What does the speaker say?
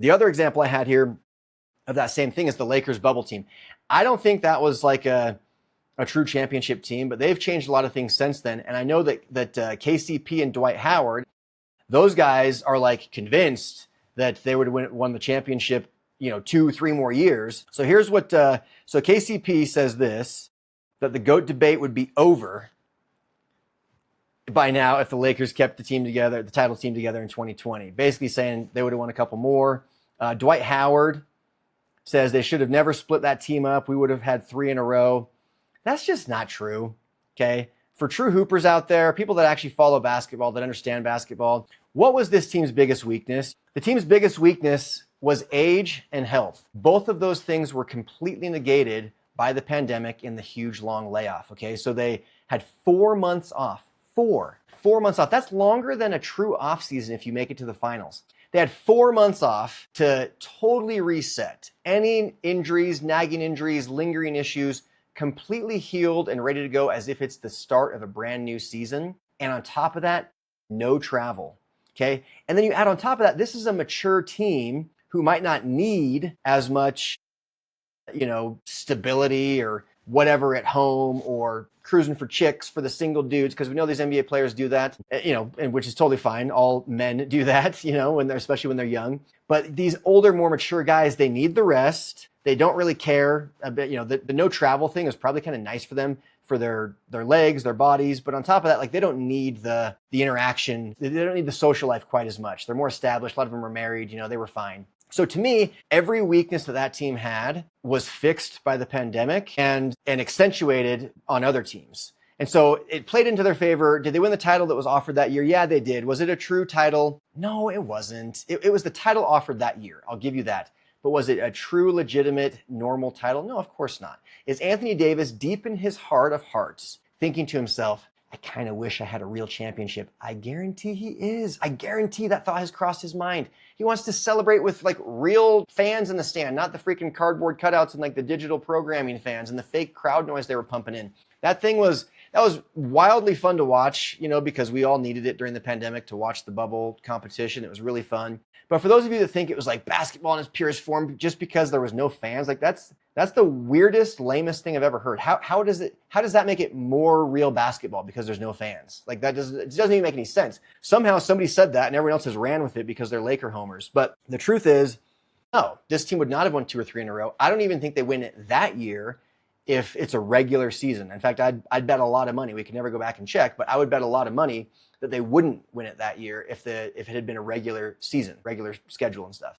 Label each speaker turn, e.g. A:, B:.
A: The other example I had here of that same thing is the Lakers bubble team. I don't think that was like a true championship team, but they've changed a lot of things since then. And I know that KCP and Dwight Howard, those guys are like convinced that they would have won the championship, 2-3 more years. So here's what, so KCP says this, that the GOAT debate would be over by now if the Lakers kept the title team together in 2020. Basically saying they would have won a couple more. Dwight Howard says they should have never split that team up. We would have had 3 in a row. That's just not true, okay? For true hoopers out there, people that actually follow basketball, that understand basketball, what was this team's biggest weakness? The team's biggest weakness was age and health. Both of those things were completely negated by the pandemic in the huge long layoff, okay? So they had 4 months off. 4 months off. That's longer than a true off season if you make it to the finals. They had 4 months off to totally reset. Any injuries, nagging injuries, lingering issues, completely healed and ready to go as if it's the start of a brand new season. And on top of that, no travel, okay? And then you add on top of that, this is a mature team who might not need as much, stability or whatever at home or cruising for chicks for the single dudes, because we know these NBA players do that, and which is totally fine. All men do that, especially when they're young. But these older, more mature guys, they need the rest. They don't really care a bit. The no travel thing is probably kind of nice for them, for their legs, their bodies. But on top of that, like, they don't need the interaction. They don't need the social life quite as much. They're more established. A lot of them are married. They were fine. So to me, every weakness that team had was fixed by the pandemic and accentuated on other teams. And so it played into their favor. Did they win the title that was offered that year? Yeah, they did. Was it a true title? No, it wasn't. It was the title offered that year. I'll give you that. But was it a true, legitimate, normal title? No, of course not. Is Anthony Davis deep in his heart of hearts thinking to himself, I kind of wish I had a real championship? I guarantee he is. I guarantee that thought has crossed his mind. He wants to celebrate with like real fans in the stand, not the freaking cardboard cutouts and like the digital programming fans and the fake crowd noise they were pumping in. That was wildly fun to watch, because we all needed it during the pandemic to watch the bubble competition. It was really fun. But for those of you that think it was like basketball in its purest form just because there was no fans, like that's the weirdest, lamest thing I've ever heard. How does that make it more real basketball because there's no fans? Like it doesn't even make any sense. Somehow somebody said that and everyone else has ran with it because they're Laker homers. But the truth is, no, this team would not have won 2 or 3 in a row. I don't even think they win it that year if it's a regular season. In fact, I'd bet a lot of money. We can never go back and check, but I would bet a lot of money that they wouldn't win it that year if it had been a regular season, regular schedule and stuff.